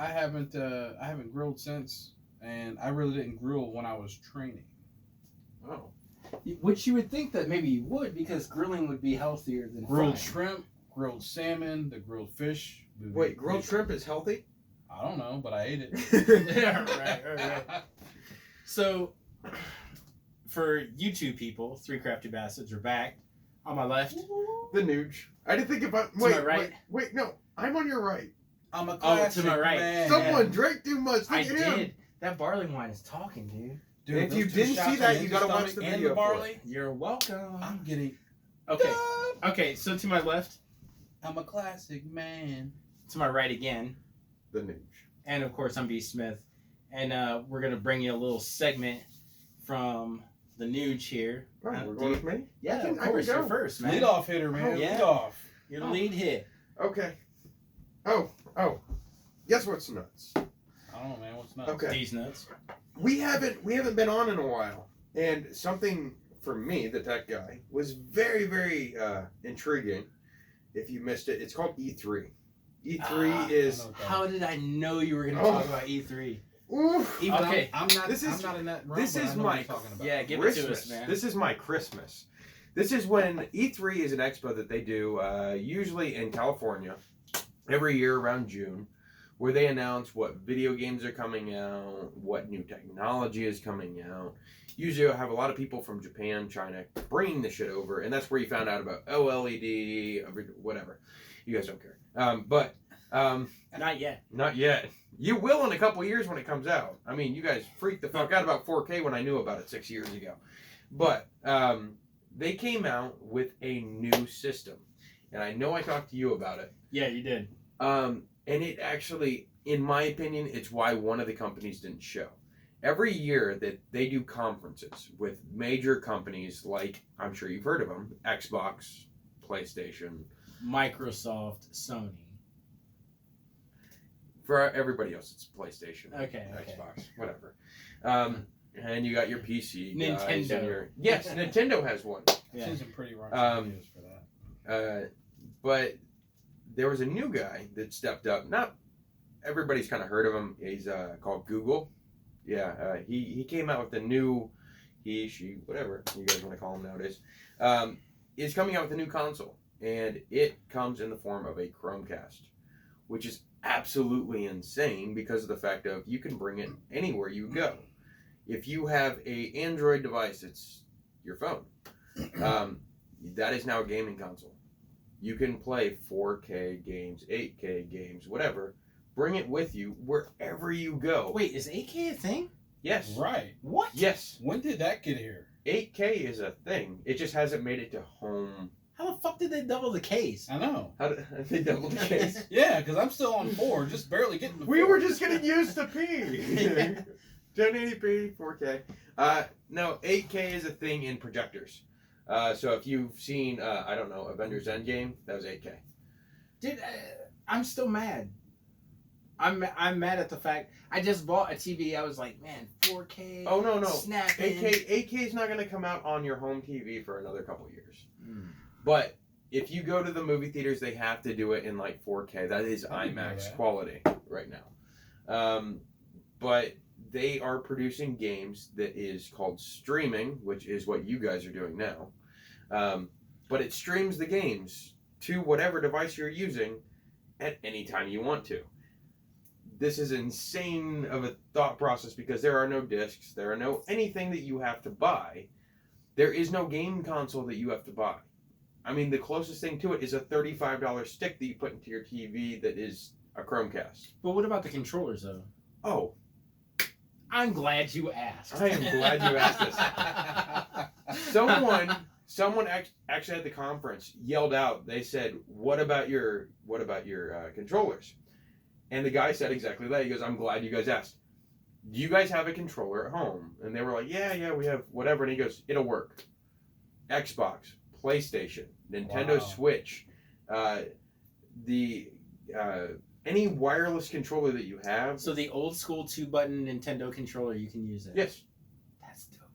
I haven't grilled since, and I really didn't grill when I was training. Oh. Which you would think that maybe you would, because grilling would be healthier than Grilled frying. shrimp, grilled salmon, the grilled fish. Wait, grilled shrimp is healthy? I don't know, but I ate it. Yeah, right. So, for you two people, Three Crafty Bastards are back. On my left. The Newg. I didn't think about... To my right. Wait, no. I'm on your right. I'm a classic to my right. man. Someone drank too much. Look I at him. did. That barley wine is talking, dude. Dude, If those you two didn't shots see that, on you gotta stomach watch the and video the for barley. You're welcome. I'm getting. Okay. Okay, so to my left, I'm a classic man. to my right again, The Newg. and of course I'm B. Smith, and we're gonna bring you a little segment from the Newg here. Oh, we're going with me? Yeah, I can of course, go. you're first, man. Lead off hitter, man. Yeah. Lead off. You're the lead hit. Okay. Oh. Guess what's nuts? I don't know, man. What's nuts? Okay. These nuts. We haven't been on in a while, and something for me, the tech guy, was very, very intriguing. If you missed it, it's called E3. E3 is. How did I know you were gonna Oh. talk about E3? Oof. Even Okay. I'm not. This is- I'm not in that realm. this but I is know what my- you're talking about. Yeah, give it Christmas. to us, man. This is my Christmas. This is when E3 is an expo that they do usually in California every year around June, where they announce what video games are coming out, what new technology is coming out. Usually you'll have a lot of people from Japan, China bringing the shit over, and that's where you found out about OLED, whatever. You guys don't care. But Not yet. not yet. You will in a couple years when it comes out. I mean, you guys freaked the fuck out about 4K when I knew about it 6 years ago. But they came out with a new system. And I know I talked to you about it. Yeah, you did. And it actually, in my opinion, it's why one of the companies didn't show. Every year that they do conferences with major companies like, I'm sure you've heard of them, Xbox, PlayStation. Microsoft, Sony. For everybody else, it's PlayStation, Okay. Xbox, whatever. And you got your PC guys Nintendo. and your... Yes, Nintendo has one. Yeah. I've seen some pretty raunchy videos for that. But there was a new guy that stepped up. Not everybody's kind of heard of him. He's called Google. Yeah, he came out with a new... He, she, whatever you guys want to call him nowadays. Is coming out with a new console. And it comes in the form of a Chromecast, which is absolutely insane because of the fact of you can bring it anywhere you go. If you have a Android device, it's your phone. That is now a gaming console. You can play 4K games, 8K games, whatever. Bring it with you wherever you go. Wait, is 8K a thing? Yes. Right. What? Yes. When did that get here? 8K is a thing. It just hasn't made it to home. How the fuck did they double the case? I know. How did they double the case? Yeah, because I'm still on 4, just barely getting the We 4. were just getting used to P. 1080p, 4K. No, 8K is a thing in projectors. So if you've seen, I don't know, Avengers Endgame, that was 8K. Dude, I'm still mad. I'm mad at the fact I just bought a TV. I was like, man, 4K. Oh, no. Snapping. 8K is not going to come out on your home TV for another couple years. Mm. But if you go to the movie theaters, they have to do it in like 4K. That is I didn't know IMAX that. quality right now. But they are producing games that is called streaming, which is what you guys are doing now. But it streams the games to whatever device you're using at any time you want to. This is insane of a thought process because there are no discs, there are no anything that you have to buy. There is no game console that you have to buy. I mean, the closest thing to it is a $35 stick that you put into your TV that is a Chromecast. But what about the controllers, though? Oh, I'm glad you asked. I am glad you asked this. Someone actually at the conference yelled out. They said, "What about your controllers?" And the guy said exactly that. He goes, "I'm glad you guys asked. Do you guys have a controller at home?" And they were like, "Yeah, we have whatever." And he goes, "It'll work. Xbox, PlayStation, Nintendo Wow. Switch, any wireless controller that you have." So the old school 2-button Nintendo controller, you can use it. Yes, That's dope.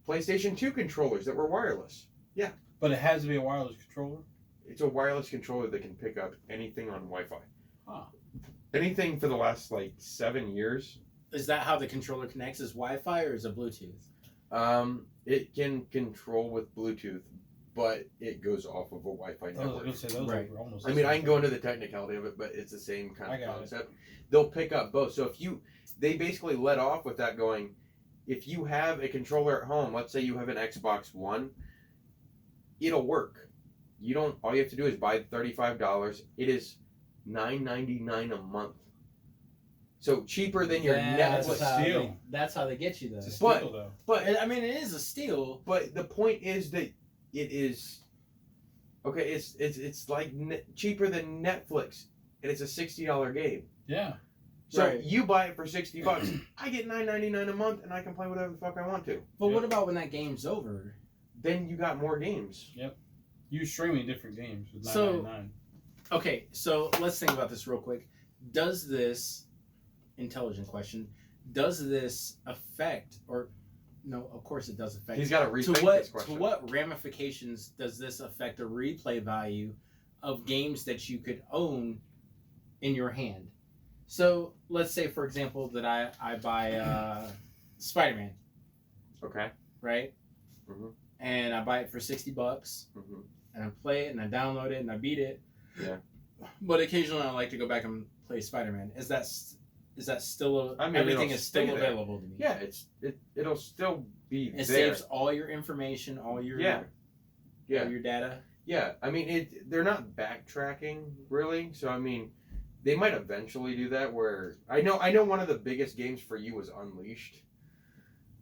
PlayStation 2 controllers that were wireless. But it has to be a wireless controller? It's a wireless controller that can pick up anything on Wi-Fi. Huh. anything for the last like 7 years. Is that how the controller connects? Is Wi-Fi or is it Bluetooth? It can control with Bluetooth, but it goes off of a Wi-Fi I was network. gonna say those Right. are almost. I mean, I can go into the technicality of it, but it's the same kind I of got it. concept. They'll pick up both. So they basically let off with that going, if you have a controller at home, let's say you have an Xbox One, it'll work. All you have to do is buy $35. It is $9.99 a month. So cheaper than your Netflix. Steal. That's how they get you, though. It's a But- steal, though. But I mean, it is a steal. But the point is that it is okay. It's like cheaper than Netflix, and it's a $60 game. Yeah. So Right. you buy it for $60, I get $9.99 a month, and I can play whatever the fuck I want to. But Yeah. what about when that game's over? Then you got more games. You streaming different games with So- $9.99. Okay, so let's think about this real quick. Does this, intelligent question, does this affect, or no, of course it does affect. He's got to rethink to what this question. to what ramifications does this affect the replay value of games that you could own in your hand? So let's say, for example, that I buy Spider-Man, Okay. right? Mhm. And I buy it for $60, hmm and I play it, and I download it, and I beat it. Yeah. But occasionally I like to go back and play Spider-Man. Is that still? I mean, everything it'll is still stay there. available to me. Yeah, it'll still be It there. saves all your information, all your Yeah. all your data. Yeah, I mean, they're not backtracking really. So I mean, they might eventually do that. Where I know one of the biggest games for you was Unleashed,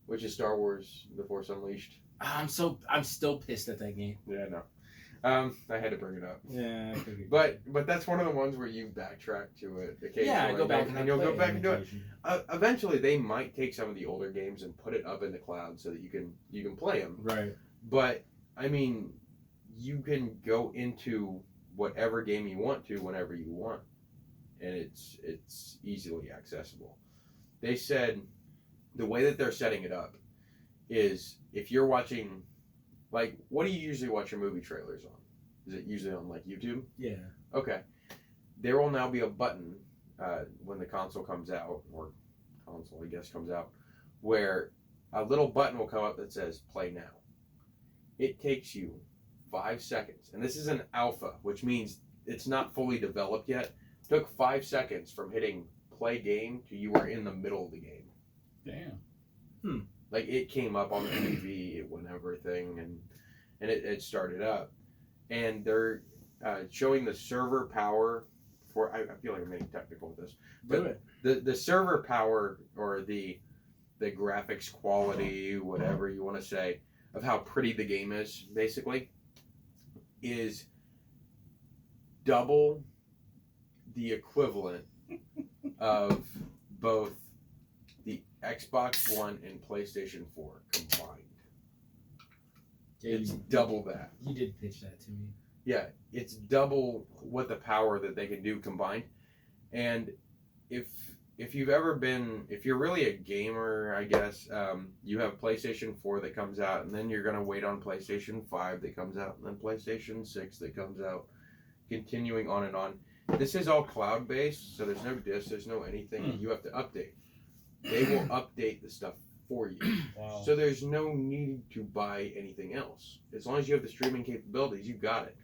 which is Star Wars: The Force Unleashed. I'm still pissed at that game. Yeah, no. I had to bring it up, Yeah, I figured. but that's one of the ones where you backtrack to it occasionally. yeah, I go back and you'll play go back and do it. occasionally. Eventually, they might take some of the older games and put it up in the cloud so that you can play them. Right. But I mean, you can go into whatever game you want to whenever you want, and it's easily accessible. They said the way that they're setting it up is if you're watching, like, what do you usually watch your movie trailers on? Is it usually on like YouTube? Yeah. Okay. There will now be a button when the console comes out, or console I guess comes out, where a little button will come up that says play now. It takes you 5 seconds, and this is an alpha, which means it's not fully developed yet. It took 5 seconds from hitting play game to you were in the middle of the game. Damn. Like, it came up on the TV, it went everything, and it started up. And they're showing the server power for, I feel like I'm getting technical with this, Do but it. the server power, or the graphics quality, whatever you want to say, of how pretty the game is, basically, is double the equivalent of both the Xbox One and PlayStation 4 combined. Yeah, It's double that. you did pitch that to me. Yeah, it's double what the power that they can do combined. And if you're really a gamer, I guess, you have PlayStation 4 that comes out, and then you're going to wait on PlayStation 5 that comes out, and then PlayStation 6 that comes out, continuing on and on. This is all cloud-based, so there's no disc, there's no anything you have to update. They will update the stuff for you. Wow. So there's no need to buy anything else. As long as you have the streaming capabilities, you got it.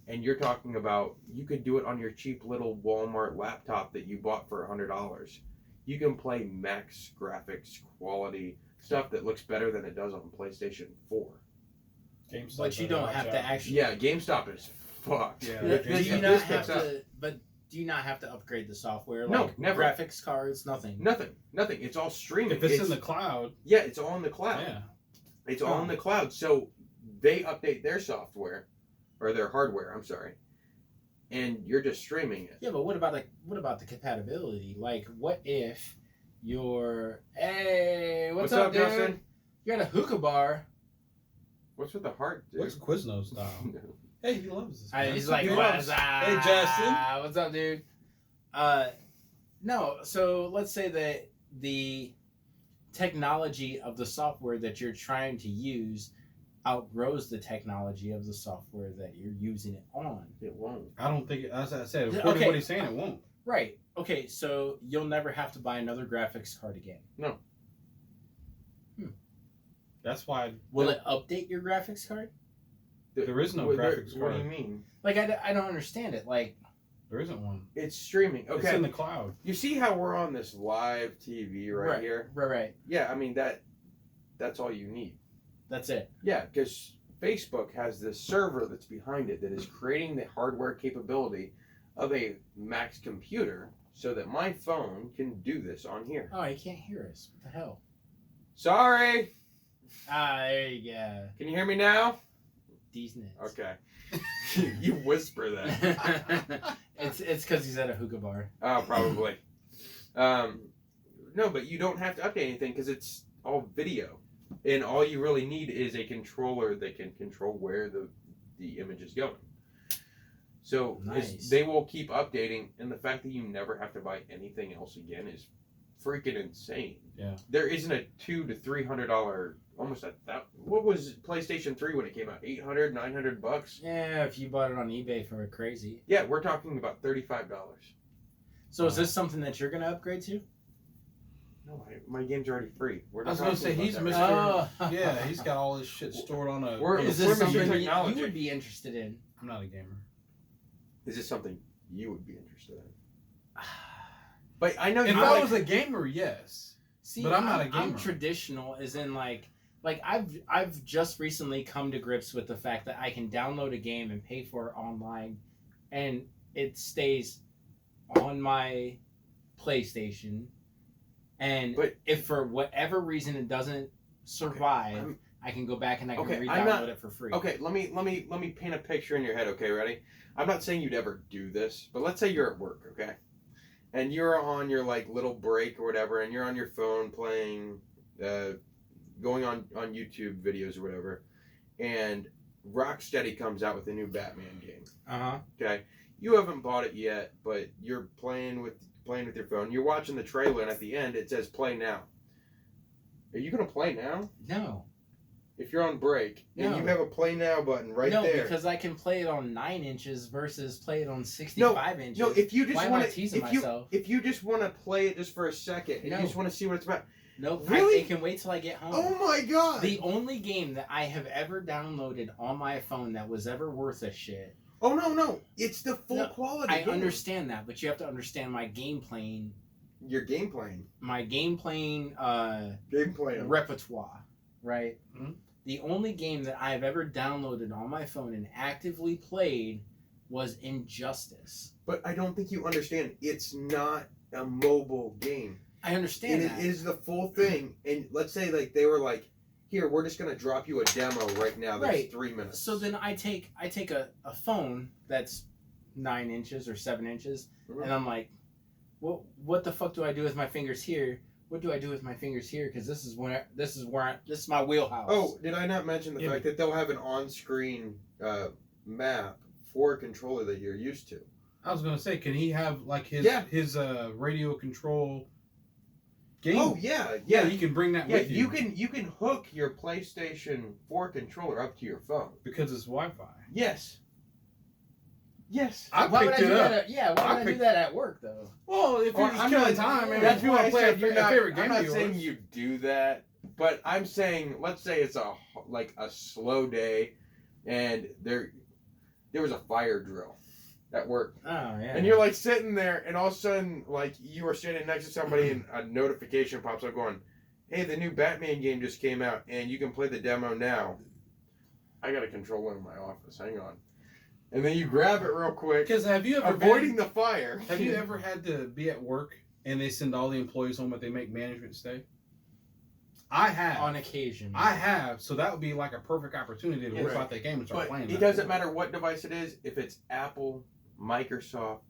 And you're talking about, you could do it on your cheap little Walmart laptop that you bought for $100. You can play max graphics quality stuff that looks better than it does on PlayStation 4. GameStop But you better don't watch have out. to actually. Yeah, GameStop is fucked. Yeah. If Do you this not picks have up- to? But do you not have to upgrade the software? No, Like never. Graphics cards, nothing. Nothing. It's all streaming. If it's in the cloud, Yeah, it's all in the cloud. yeah. It's all in the cloud. So they update their software, or their hardware, I'm sorry, and you're just streaming it. Yeah, but what about the compatibility? Like, what if you're what's up, dude? Justin? You're at a hookah bar. What's with the heart, dude? What's Quiznos style? Hey, he loves this. man. He's like, He what's loves- up? Hey, Justin. What's up, dude? No. So let's say that the technology of the software that you're trying to use outgrows the technology of the software that you're using it on. It won't. I don't think, as I said, according Okay. to what he's saying, it won't. Right. Okay, so you'll never have to buy another graphics card again. That's why. Will it update your graphics card? There is no graphics What do card. you mean? Like, I don't understand it. Like, There isn't one. It's streaming. It's Okay. in the cloud. You see how we're on this live TV right here? Right. Yeah, I mean that's all you need. That's it. Yeah, because Facebook has this server that's behind it that is creating the hardware capability of a Mac's computer so that my phone can do this on here. Oh, you can't hear us. What the hell? Sorry. There you go. Can you hear me now? These nuts. Okay. You whisper that. It's because he's at a hookah bar. Oh, probably. No, but you don't have to update anything because it's all video. And all you really need is a controller that can control where the image is going. So Nice. they will keep updating, and the fact that you never have to buy anything else again is freaking insane. Yeah. There isn't a $200 to $300, almost what was PlayStation 3 when it came out? $800, $900? Yeah, if you bought it on eBay for crazy. Yeah, we're talking about $35. So is this something that you're gonna upgrade to? No, my game's already free. We're I not was gonna talking say he's about Mr. that. Oh. Yeah, he's got all his shit stored on a. We're- Is We're this Mr. something Technology. you would be interested in? I'm not a gamer. Is this something you would be interested in? But I know If you I like, was a gamer, yes. See, But I'm not a I'm gamer. traditional, as in like I've just recently come to grips with the fact that I can download a game and pay for it online, and it stays on my PlayStation. And But- if for whatever reason it doesn't survive, I'm- I can go back and I can Okay, re-download I'm not- it for free. Okay, let me paint a picture in your head. Okay, ready? I'm not saying you'd ever do this, but let's say you're at work, okay, and you're on your like little break or whatever, and you're on your phone playing, going on YouTube videos or whatever, and Rocksteady comes out with a new Batman game. Uh-huh. Okay, you haven't bought it yet, but you're playing with your phone. You're watching the trailer, and at the end it says "Play now." Are you gonna play now? No. If you're on break and No. you have a play now button right no, there. because I can play it on 9 inches versus play it on 65 inches. No, if you just Why am want I to, teasing myself? if you just want to play it just for a second, and No. you just want to see what it's about. Nope. Really? I can wait till I get home. Oh my god! The only game that I have ever downloaded on my phone that was ever worth a shit. Oh no, it's the full No, quality. I game. understand that, but you have to understand my game playing Your game playing. Game playing. repertoire, right? Mhm. The only game that I've ever downloaded on my phone and actively played was Injustice. But I don't think you understand. It's not a mobile game. I understand And that. it is the full thing. And let's say like they were like, here, we're just gonna drop you a demo right now. That's Right. 3 minutes. So then I take a phone that's 9 inches or 7 inches, Mhm. and I'm like, what the fuck do I do with my fingers here? What do I do with my fingers here? Because this is my wheelhouse. Oh, did I not mention the Yeah. fact that they'll have an on-screen map for a controller that you're used to? I was gonna say, can he have like his Yeah. radio control game? Oh yeah, yeah. yeah. You can bring that Yeah, with you. you can hook your PlayStation 4 controller up to your phone. because it's Wi-Fi. Yes. Yes. I why would I picked do it up. that? Why would I do that at work though? Well, if Or you're just I'm killing not- time, and that's if you why want I to play said a you're not. favorite game I'm not of saying yours, you do that, but I'm saying let's say it's a slow day, and there was a fire drill at work. Oh yeah. And you're like sitting there, and all of a sudden, like you are standing next to somebody, and a notification pops up going, "Hey, the new Batman game just came out, and you can play the demo now." I got a controller in my office. Hang on. And then you grab it real quick, because have you ever avoiding the fire. Have you ever had to be at work and they send all the employees home, but they make management stay? I have. on occasion. I have. So that would be like a perfect opportunity to Yeah, whip right. out that game and start But playing. it that. doesn't matter what device it is. If it's Apple, Microsoft,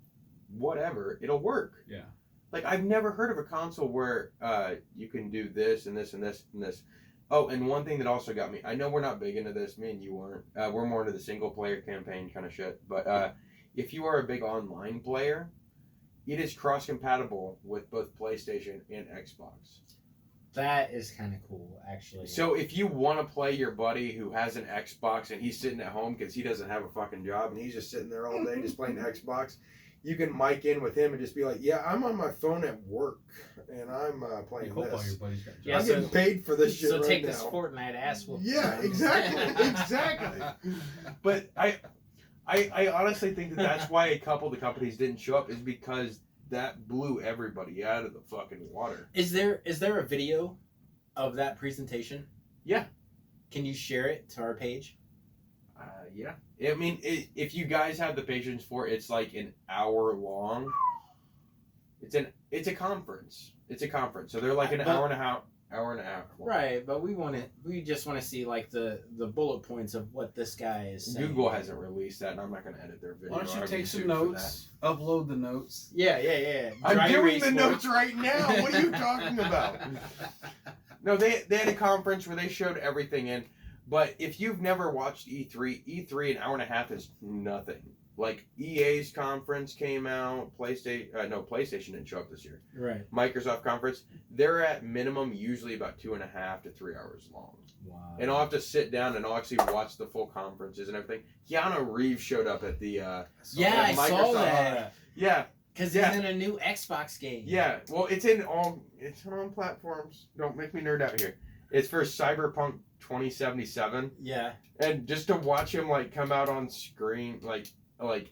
whatever, it'll work. Yeah. Like I've never heard of a console where you can do this and this and this and this. Oh, and one thing that also got me. I know we're not big into this. Me and you weren't. We're more into the single player campaign kind of shit. But if you are a big online player, it is cross compatible with both PlayStation and Xbox. That is kind of cool, actually. So if you want to play your buddy who has an Xbox and he's sitting at home because he doesn't have a fucking job and he's just sitting there all day just playing Xbox, you can mic in with him and just be like, yeah, I'm on my phone at work and I'm You playing hope all your this. buddies got Yeah, I'm jobs. getting paid for this shit So right take now. this Fortnite ass whooping. Yeah, exactly, exactly. But I honestly think that's why a couple of the companies didn't show up is because that blew everybody out of the fucking water. Is there a video of that presentation? Yeah. Can you share it to our page? Yeah. I mean, if you guys have the patience for it, it's like an hour long. It's a conference. It's a conference. So they're like an hour and a half. Long. Right, but we just want to see like the bullet points of what this guy is saying. Google hasn't released that, and I'm not going to edit their video. Why don't you I'd be take some sued for notes, upload the notes? Yeah. I'm Dry doing erase the board. notes right now. What are you talking about? No, they had a conference where they showed everything in. But if you've never watched E3, an hour and a half is nothing. Like EA's conference came out, PlayStation didn't show up this year. Right. Microsoft conference, they're at minimum usually about 2.5 to 3 hours long. Wow. And I'll have to sit down and I'll actually watch the full conferences and everything. Keanu Reeves showed up at the I Microsoft. saw that. Yeah. Because Yeah. he's in a new Xbox game. Yeah. Well, it's on platforms. Don't make me nerd out here. It's for Cyberpunk 2077. Yeah. And just to watch him like come out on screen, like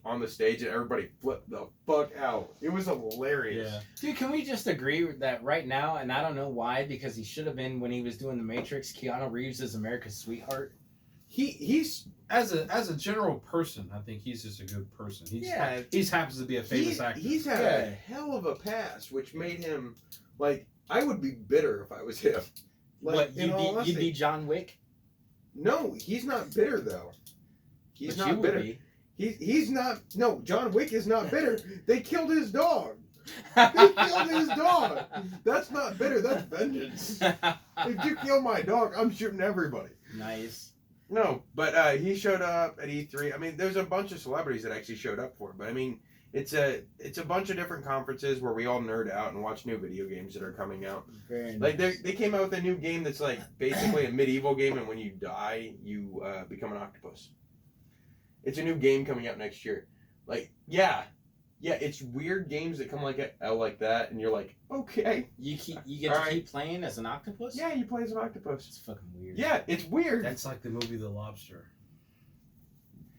on the stage, and everybody flipped the fuck out. It was hilarious. Yeah. Dude, can we just agree that right now, and I don't know why, because he should have been when he was doing The Matrix, Keanu Reeves is America's sweetheart. He's As a general person, I think he's just a good person. He happens to be a famous actor. He's had a hell of a past, which made him like I would be bitter if I was him. Like, What, in all you'd honesty. be John Wick? No, he's not bitter though. He's But not you bitter. would be. He's not. No, John Wick is not bitter. They killed his dog. They killed his dog. That's not bitter. That's vengeance. If you kill my dog, I'm shooting everybody. Nice. No, but he showed up at E3. I mean, there's a bunch of celebrities that actually showed up for it. But I mean, it's a bunch of different conferences where we all nerd out and watch new video games that are coming out. Very nice. Like they came out with a new game that's like basically a medieval game, and when you die, you become an octopus. It's a new game coming out next year. Like, yeah, it's weird games that come like that, and you're like, okay. You get to keep playing as an octopus? Yeah, you play as an octopus. It's fucking weird. Yeah, it's weird. That's like the movie The Lobster.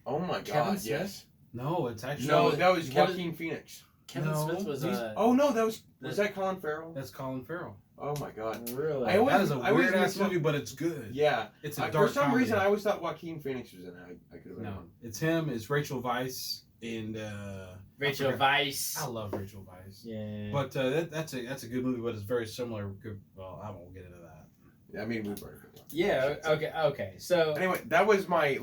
Oh my Kevin god, Smith? yes. No, it's actually No, that was Kevin- Joaquin Phoenix. Kevin No, Smith was Oh no, was that Colin Farrell? that's Colin Farrell. Oh my god. really. I always- That is a I always weird ass mix up- movie, but it's good. Yeah. It's a For dark some comedy. reason, I always thought Joaquin Phoenix was in it. I could have been No, wrong. it's him. It's Rachel Weisz and Rachel I forgot. Weisz. I love Rachel Weisz. Yeah. But that's a good movie, but it's very similar. Well, I won't get into that. Yeah, I mean, we've already been talking. Yeah. Okay. So Anyway, that was my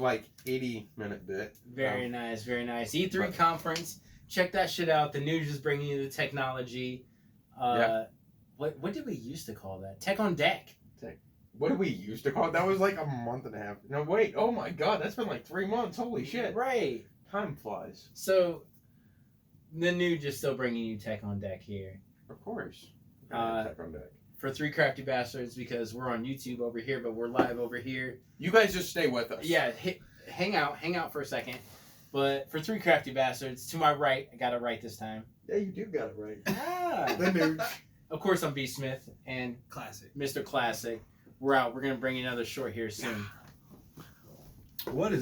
80-minute bit. very nice. E3 Right. conference. Check that shit out. The Newg is bringing you the technology. Yeah. What did we used to call that? Tech on deck. What did we used to call it? That was like a month and a half. No, wait. Oh my god, that's been like 3 months. Holy shit. Right. Time flies. So the Newg is still bringing you tech on deck here. Of course. Tech on deck. For Three Crafty Bastards, because we're on YouTube over here, but we're live over here. You guys just stay with us. Yeah, hang out for a second. But for Three Crafty Bastards, to my right, I got it right this time. Yeah, you do got it right. Ah. The news. Of course, I'm B. Smith and Classic. Mr. Classic. We're out. We're gonna bring you another short here soon. What is